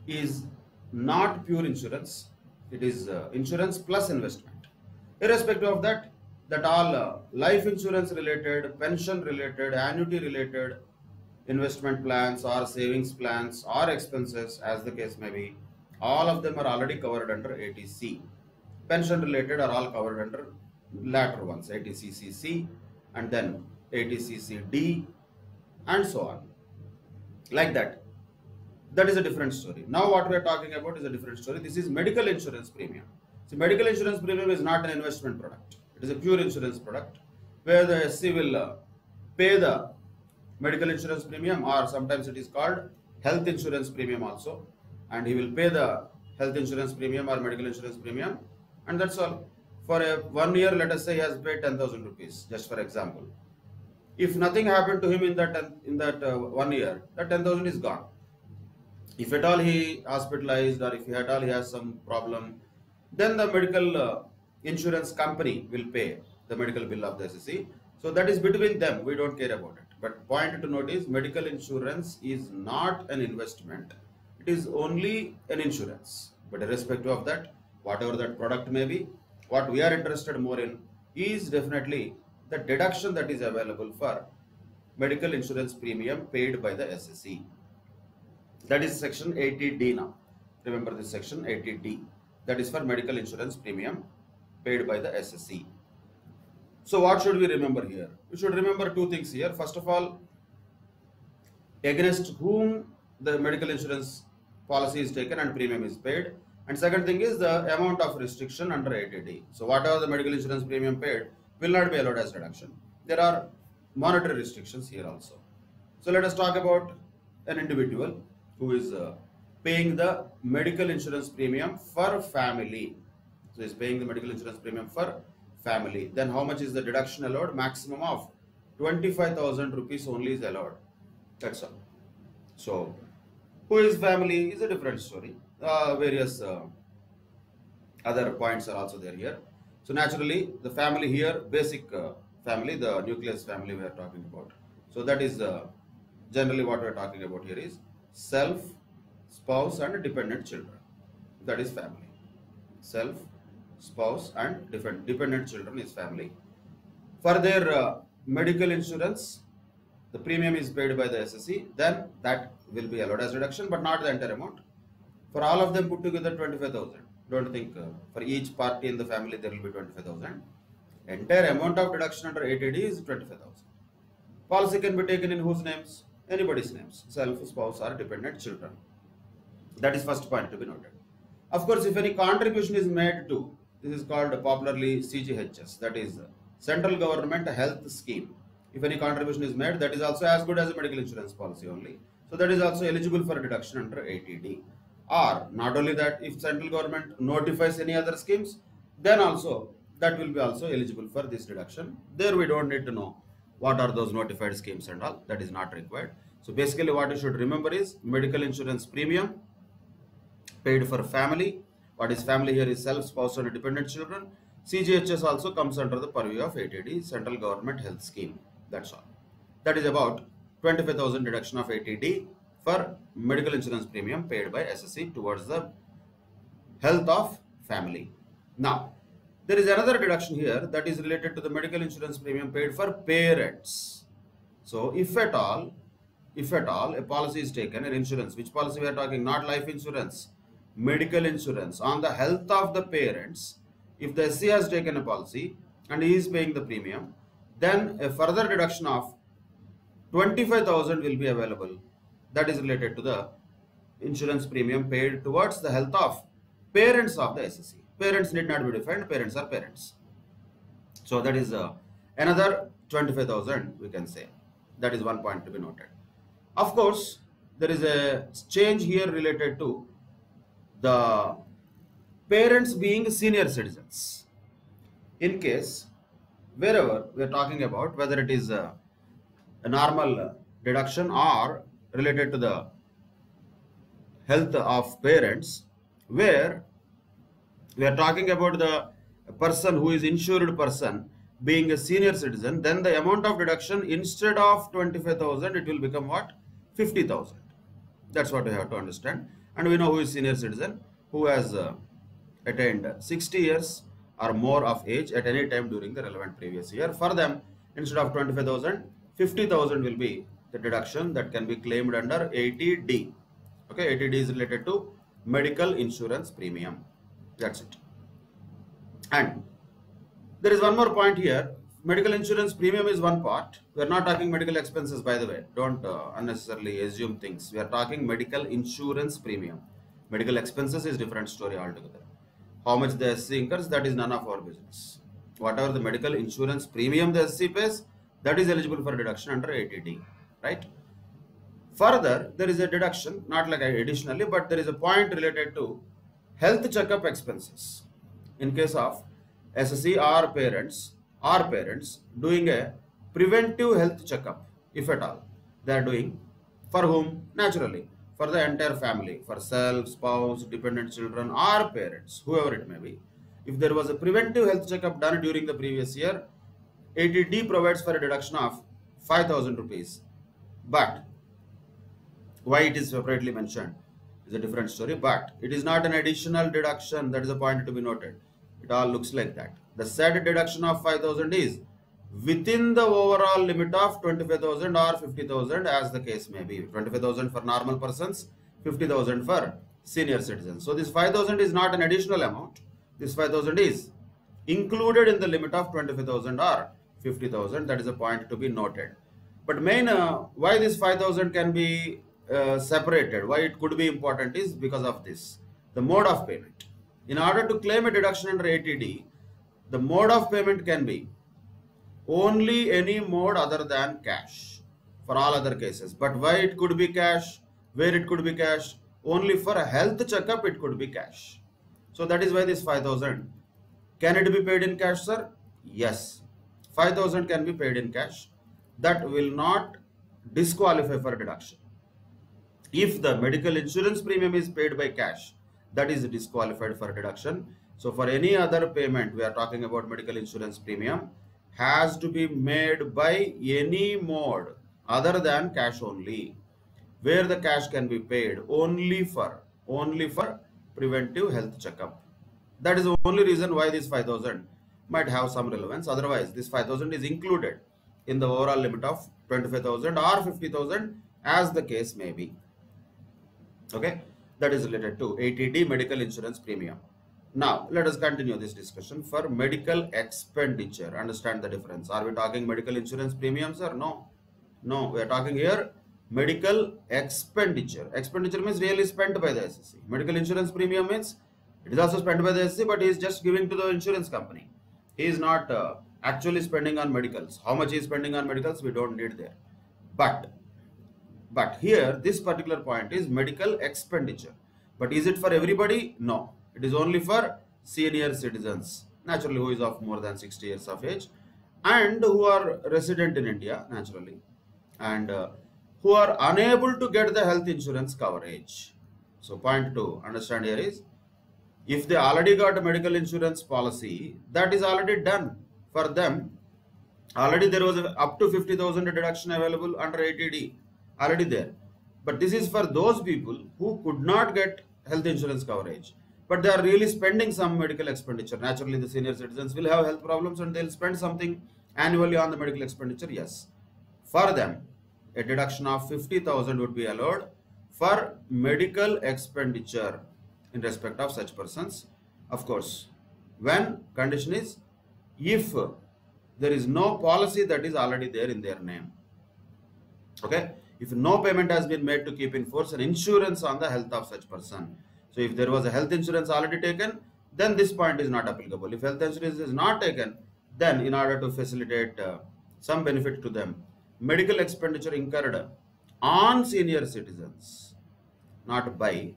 is not pure insurance. It is insurance plus investment. Irrespective of that, all life insurance related, pension related, annuity related investment plans or savings plans or expenses, as the case may be, all of them are already covered under 80C. Pension related are all covered under latter ones, 80CCC and then 80CCD and so on. Like that. That is a different story. Now what we are talking about is a different story. This is medical insurance premium. See, medical insurance premium is not an investment product. It is a pure insurance product where the SC will pay the medical insurance premium, or sometimes it is called health insurance premium also, and he will pay the health insurance premium or medical insurance premium, and that's all. For a 1 year, let us say he has paid 10,000 rupees, just for example. If nothing happened to him in that 1 year, that 10,000 is gone. If at all he hospitalized, or if at all he has some problem, then the medical insurance company will pay the medical bill of the SSC. So that is between them. We don't care about it. But point to note is, medical insurance is not an investment. It is only an insurance. But irrespective of that, whatever that product may be, what we are interested more in is definitely the deduction that is available for medical insurance premium paid by the SSC. That is section 80D now. Remember this section 80D. That is for medical insurance premium paid by the SSC. So what should we remember here? We should remember two things here. First of all, against whom the medical insurance policy is taken and premium is paid. And second thing is the amount of restriction under 80D. So whatever the medical insurance premium paid will not be allowed as deduction. There are monetary restrictions here also. So let us talk about an individual who is paying the medical insurance premium for family. So he is paying the medical insurance premium for family. Then how much is the deduction allowed? Maximum of 25,000 rupees only is allowed. That's all. So who is family is a different story. Various other points are also there here. So naturally the family here, basic family, the nucleus family we are talking about. So that is generally what we are talking about here is self, spouse and dependent children. That is family. Self, spouse and dependent children is family. For their medical insurance, the premium is paid by the SSC, then that will be allowed as deduction, but not the entire amount. For all of them put together 25,000. Don't think for each party in the family there will be 25,000. Entire amount of deduction under 80D is 25,000. Policy can be taken in whose names? Anybody's names. Self, spouse or dependent children. That is first point to be noted. Of course, if any contribution is made to, this is called popularly CGHS, that is Central Government Health Scheme. If any contribution is made, that is also as good as a medical insurance policy only. So that is also eligible for deduction under 80D. Or not only that, if central government notifies any other schemes, then also that will be also eligible for this deduction. There we don't need to know what are those notified schemes and all. That is not required. So basically what you should remember is medical insurance premium paid for family. What is family here is self, spouse and dependent children. CGHS also comes under the purview of 80D, Central Government Health Scheme. That's all. That is about 25,000 deduction of 80D for medical insurance premium paid by SSC towards the health of family. Now, there is another deduction here that is related to the medical insurance premium paid for parents. So, if at all a policy is taken, an insurance, which policy we are talking? Not life insurance, medical insurance on the health of the parents. If the SC has taken a policy and he is paying the premium, then a further deduction of 25,000 will be available. That is related to the insurance premium paid towards the health of parents of the SSC. Parents need not be defined, parents are parents. So that is another 25,000 we can say. That is one point to be noted. Of course, there is a change here related to the parents being senior citizens. In case, wherever we are talking about, whether it is a normal deduction or related to the health of parents, where we are talking about the person who is insured person being a senior citizen, then the amount of deduction instead of 25,000 it will become what? 50,000. That's what we have to understand. And we know who is senior citizen, who has attained 60 years or more of age at any time during the relevant previous year. For them, instead of 25,000, 50,000 will be the deduction that can be claimed under 80D. Okay, 80D is related to medical insurance premium. That's it. And there is one more point here. Medical insurance premium is one part. We are not talking medical expenses, by the way. Don't unnecessarily assume things. We are talking medical insurance premium. Medical expenses is different story altogether. How much the SC incurs, that is none of our business. Whatever the medical insurance premium the SC pays, that is eligible for deduction under 80D. Right? Further, there is a deduction, not like additionally, but there is a point related to health checkup expenses. In case of SSC or parents doing a preventive health checkup, if at all, they are doing, for whom? Naturally, for the entire family, for self, spouse, dependent children, or parents, whoever it may be. If there was a preventive health checkup done during the previous year, 80D provides for a deduction of 5,000 rupees. But why it is separately mentioned is a different story, but it is not an additional deduction. That is a point to be noted. It all looks like that. The said deduction of 5,000 is within the overall limit of 25,000 or 50,000, as the case may be. 25,000 for normal persons, 50,000 for senior citizens. So this 5,000 is not an additional amount. This 5,000 is included in the limit of 25,000 or 50,000. That is a point to be noted. But main why this 5,000 can be separated, why it could be important, is because of this, the mode of payment. In order to claim a deduction under 80D, the mode of payment can be only any mode other than cash for all other cases. But why it could be cash, where it could be cash? Only for a health checkup it could be cash. So that is why this 5,000. Can it be paid in cash, sir? Yes, 5,000 can be paid in cash. That will not disqualify for deduction. If the medical insurance premium is paid by cash, that is disqualified for deduction. So for any other payment, we are talking about medical insurance premium, has to be made by any mode other than cash only, where the cash can be paid only for preventive health checkup. That is the only reason why this 5,000 might have some relevance. Otherwise, this 5,000 is included in the overall limit of 25,000 or 50,000, as the case may be. Okay, that is related to 80D medical insurance premium. Now, let us continue this discussion for medical expenditure. Understand the difference. Are we talking medical insurance premiums or no? No, we are talking here medical expenditure. Expenditure means really spent by the SSC. Medical insurance premium means it is also spent by the SSC, but he is just giving to the insurance company. He is not actually spending on medicals. How much he is spending on medicals, we don't need there. But here, this particular point is medical expenditure. But is it for everybody? No. It is only for senior citizens, naturally, who is of more than 60 years of age, and who are resident in India, naturally, and who are unable to get the health insurance coverage. So point to understand here is, if they already got a medical insurance policy, that is already done for them. Already there was up to 50,000 deduction available under 80D, already there. But this is for those people who could not get health insurance coverage, but they are really spending some medical expenditure. Naturally, the senior citizens will have health problems and they'll spend something annually on the medical expenditure. Yes, for them, a deduction of 50,000 would be allowed for medical expenditure in respect of such persons. Of course, when condition is, if there is no policy that is already there in their name. Okay, if no payment has been made to keep in force an insurance on the health of such person. So if there was a health insurance already taken, then this point is not applicable. If health insurance is not taken, then in order to facilitate some benefit to them, medical expenditure incurred on senior citizens, not by,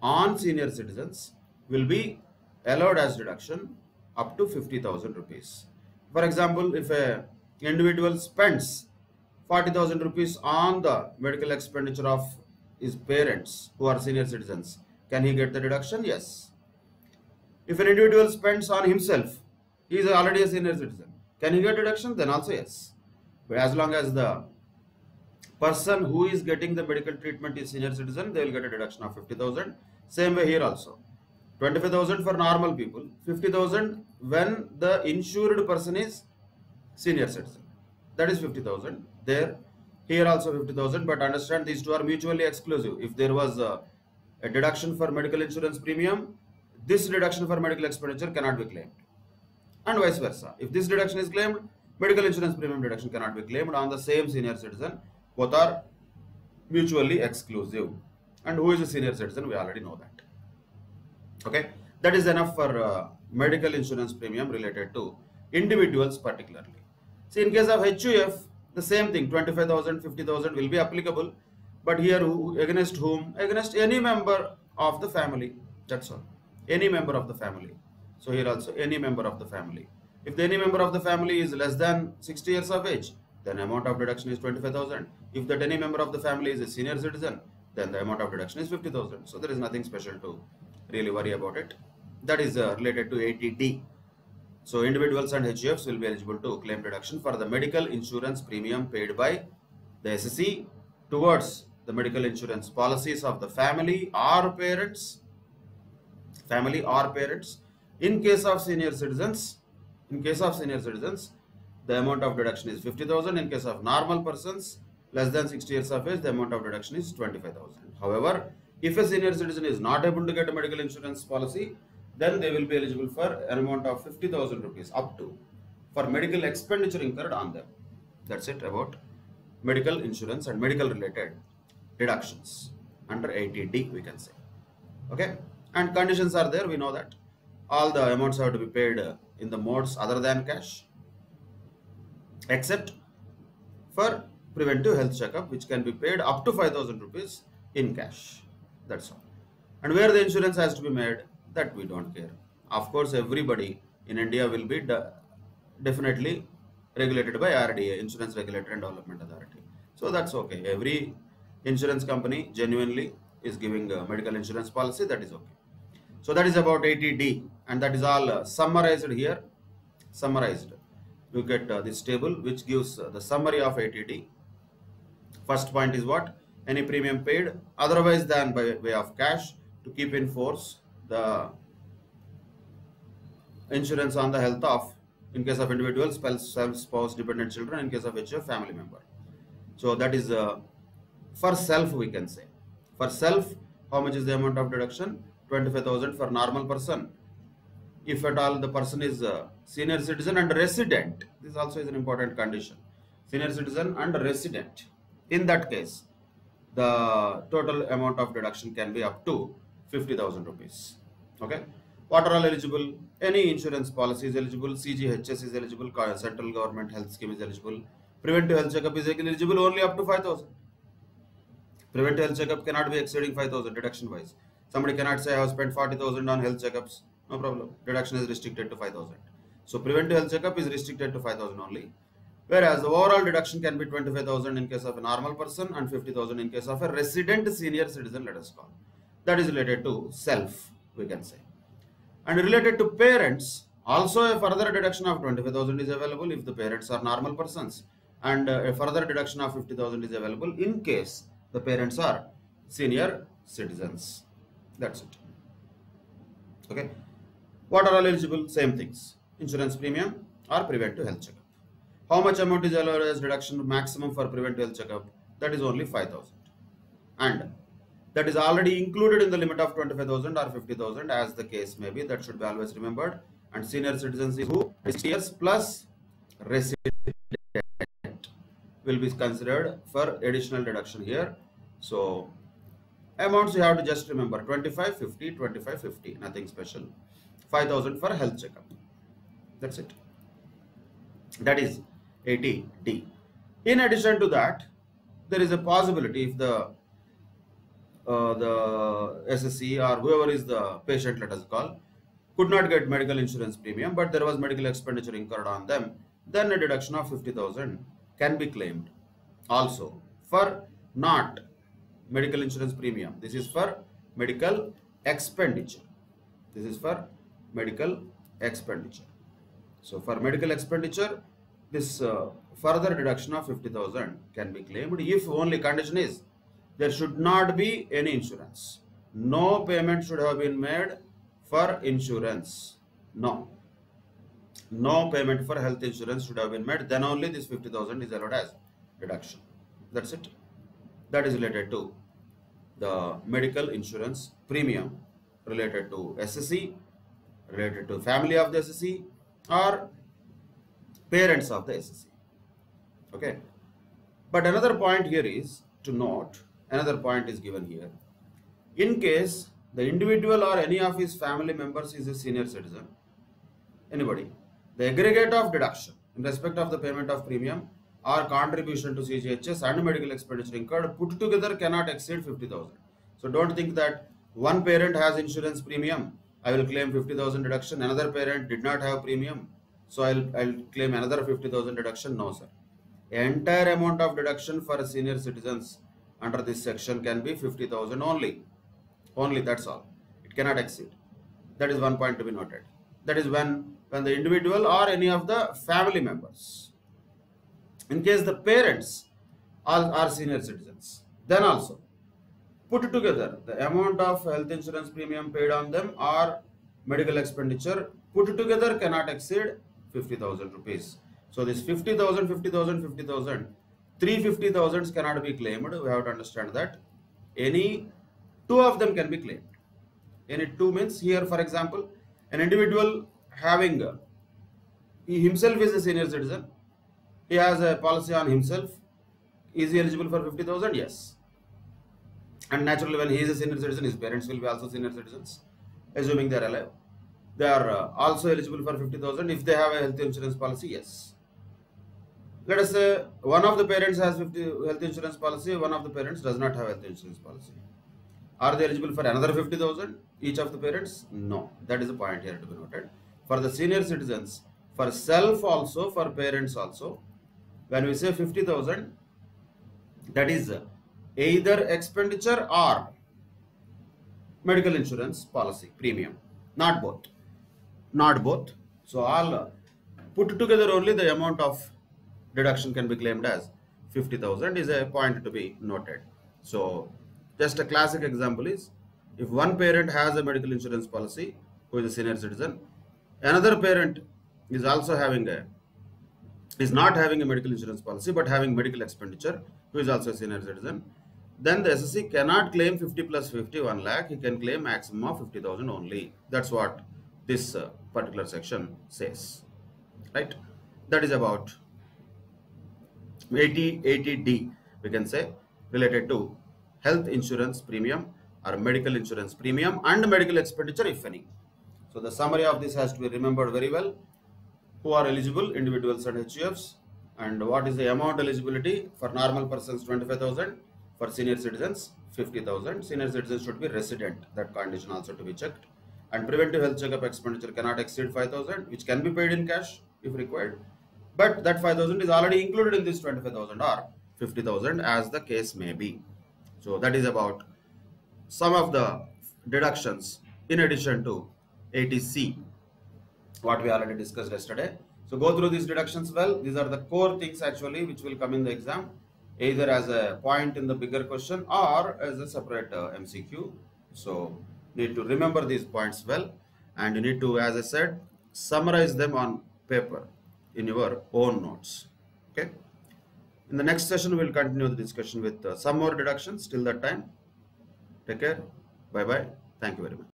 on senior citizens, will be allowed as deduction up to 50,000 rupees. For example, if a individual spends 40,000 rupees on the medical expenditure of his parents who are senior citizens, can he get the deduction? Yes. If an individual spends on himself, he is already a senior citizen, can he get deduction? Then also yes. But as long as the person who is getting the medical treatment is senior citizen, they will get a deduction of 50,000. Same way here also. 25,000 for normal people, 50,000 when the insured person is senior citizen. That is 50,000. There, here also 50,000, but understand these two are mutually exclusive. If there was a deduction for medical insurance premium, this deduction for medical expenditure cannot be claimed. And vice versa. If this deduction is claimed, medical insurance premium deduction cannot be claimed on the same senior citizen. Both are mutually exclusive. And who is a senior citizen? We already know that. Okay, that is enough for medical insurance premium related to individuals particularly. See, in case of HUF, the same thing, 25,000, 50,000 will be applicable, But here, against whom? Against any member of the family. That's all. Any member of the family. So here also any member of the family. If the any member of the family is less than 60 years of age, then amount of deduction is 25,000. If that any member of the family is a senior citizen, then the amount of deduction is 50,000. So there is nothing special to really worry about it. That is related to 80D. So individuals and HUFs will be eligible to claim deduction for the medical insurance premium paid by the SSC towards the medical insurance policies of the family or parents. In case of senior citizens, the amount of deduction is 50,000. In case of normal persons less than 60 years of age, the amount of deduction is 25,000. However, if a senior citizen is not able to get a medical insurance policy, then they will be eligible for an amount of 50,000 rupees up to for medical expenditure incurred on them. That's it about medical insurance and medical related deductions under 80D, we can say. Okay, and conditions are there. We know that all the amounts have to be paid in the modes other than cash, except for preventive health checkup, which can be paid up to 5,000 rupees in cash. That's all. And where the insurance has to be made, that we don't care. Of course, everybody in India will be definitely regulated by RDA, Insurance Regulatory and Development Authority. So that's okay. Every insurance company genuinely is giving a medical insurance policy, that is okay. So that is about 80D, and that is all summarized here. Summarized. You get this table which gives the summary of 80D. First point is what? Any premium paid otherwise than by way of cash to keep in force the insurance on the health of, in case of individual, spouse, dependent children, in case of HUF, family member. So that is for self, we can say. For self, how much is the amount of deduction? 25,000 for normal person. If at all the person is a senior citizen and resident, this also is an important condition. Senior citizen and resident. In that case, the total amount of deduction can be up to 50,000 rupees. Okay. What are all eligible? Any insurance policy is eligible. CGHS is eligible. Central government health scheme is eligible. Preventive health checkup is eligible only up to 5,000. Preventive health checkup cannot be exceeding 5,000 deduction wise. Somebody cannot say I have spent 40,000 on health checkups. No problem. Deduction is restricted to 5,000. So preventive health checkup is restricted to 5,000 only. Whereas the overall deduction can be 25,000 in case of a normal person and 50,000 in case of a resident senior citizen, let us call. That is related to self, we can say. And related to parents, also a further deduction of 25,000 is available if the parents are normal persons, and a further deduction of 50,000 is available in case the parents are senior citizens. That's it. Okay. What are all eligible? Same things. Insurance premium or preventive health checkup. How much amount is allowed as deduction maximum for preventive health checkup? That is only 5,000. And that is already included in the limit of 25,000 or 50,000 as the case may be. That should be always remembered. And senior citizens is who? 60 years plus resident will be considered for additional deduction here. So amounts you have to just remember 25, 50, 25, 50. Nothing special. 5,000 for health checkup. That's it. That is 80D. In addition to that, there is a possibility if the SSC or whoever is the patient, let us call, could not get medical insurance premium, but there was medical expenditure incurred on them, then a deduction of 50,000 can be claimed. Also, for not medical insurance premium, this is for medical expenditure. This is for medical expenditure. So for medical expenditure, this further deduction of 50,000 can be claimed if only condition is there should not be any insurance. No payment should have been made for insurance. No payment for health insurance should have been made. Then only this 50,000 is allowed as deduction. That's it. That is related to the medical insurance premium related to SSC, related to family of the SSC or parents of the SSC. Okay. But another point here is to note, another point is given here. In case the individual or any of his family members is a senior citizen, anybody, the aggregate of deduction in respect of the payment of premium or contribution to CGHS and medical expenditure incurred put together cannot exceed 50,000. So don't think that one parent has insurance premium, I will claim 50,000 deduction. Another parent did not have premium, so I'll claim another 50,000 deduction. No, sir. Entire amount of deduction for senior citizens under this section can be 50,000 only. Only, that's all. It cannot exceed. That is one point to be noted. That is when the individual or any of the family members. In case the parents are senior citizens, then also put together the amount of health insurance premium paid on them or medical expenditure put together cannot exceed 50,000 rupees. So this 50,000, 50,000, 50,000, 350,000s cannot be claimed. We have to understand that any two of them can be claimed. Any two means here, for example, an individual having, he himself is a senior citizen, he has a policy on himself, is he eligible for 50,000? Yes. And naturally, when he is a senior citizen, his parents will be also senior citizens, assuming they are alive. They are also eligible for 50,000 if they have a health insurance policy. Yes. Let us say one of the parents has health insurance policy, one of the parents does not have health insurance policy. Are they eligible for another 50,000 each of the parents? No. That is the point here to be noted. For the senior citizens, for self also, for parents also, when we say 50,000, that is either expenditure or medical insurance policy premium, not both. Not both. So all put together only the amount of deduction can be claimed as 50,000 is a point to be noted. So just a classic example is, if one parent has a medical insurance policy who is a senior citizen, another parent is also having is not having a medical insurance policy but having medical expenditure, who is also a senior citizen, then the SSC cannot claim 50 plus 50, 1 lakh. He can claim maximum of 50,000 only. That's what this particular section says, right? That is about 80D, we can say, related to health insurance premium or medical insurance premium and medical expenditure, if any. So the summary of this has to be remembered very well. Who are eligible? Individuals and HUFs. And what is the amount eligibility? For normal persons, 25,000. For senior citizens, 50,000. Senior citizens should be resident. That condition also to be checked. And preventive health checkup expenditure cannot exceed 5,000, which can be paid in cash if required. But that 5,000 is already included in this 25,000 or 50,000 as the case may be. So that is about some of the deductions in addition to 80C, what we already discussed yesterday. So go through these deductions well. These are the core things actually which will come in the exam, either as a point in the bigger question or as a separate MCQ. So need to remember these points well, and you need to, as I said, summarize them on paper in your own notes. Okay. In the next session, we will continue the discussion with some more deductions. Till that time, take care. Bye bye. Thank you very much.